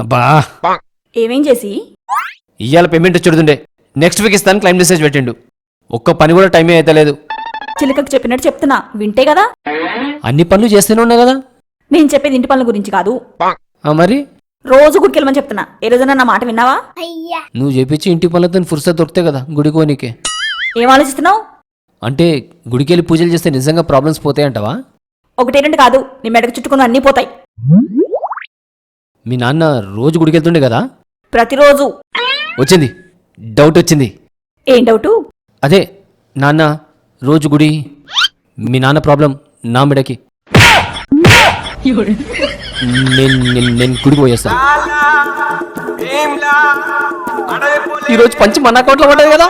అబ్బా ఏమేం చేసి ఇయ్యాల పేమెంట్ వచ్చుడుండే నెక్స్ట్ వీక్ ఇస్తాను క్లైమ్ మెసేజ్ పెట్టిండు. ఒక్క పని కూడా టైమే అయితే లేదు. చిలకకు చెప్పినట్టు చెప్తున్నా వింటే కదా. అన్ని పనులు చేస్తూనే ఉన్నా కదా. నేను చెప్పేది ఇంటి పనుల గురించి కాదు, మరి రోజు గుడికెళ్ళమని చెప్తున్నా. ఏ రోజైనా నా మాట విన్నావా? నువ్వు చేపించి ఇంటి పనులతో ఫుర్సత్ దొరికితే కదా గుడికి నీకే. ఏం ఆలోచిస్తున్నావు? అంటే గుడికెళ్ళి పూజలు చేస్తే నిజంగా ప్రాబ్లమ్స్ పోతాయంటావా? ఒకటి రెండు కాదు, నీ మెడకు చుట్టుకుని అన్నీ పోతాయి. మీ నాన్న రోజు గుడికి వెళ్తుండే కదా. ప్రతిరోజు. వచ్చింది, డౌట్ వచ్చింది. ఏం డౌటు? అదే నాన్న రోజు గుడి, మీ నాన్న ప్రాబ్లం నా మెడకి. నేను గుడికి పోయేస్తా. ఈరోజు పంచి మన అకౌంట్లో పడ్డది కదా.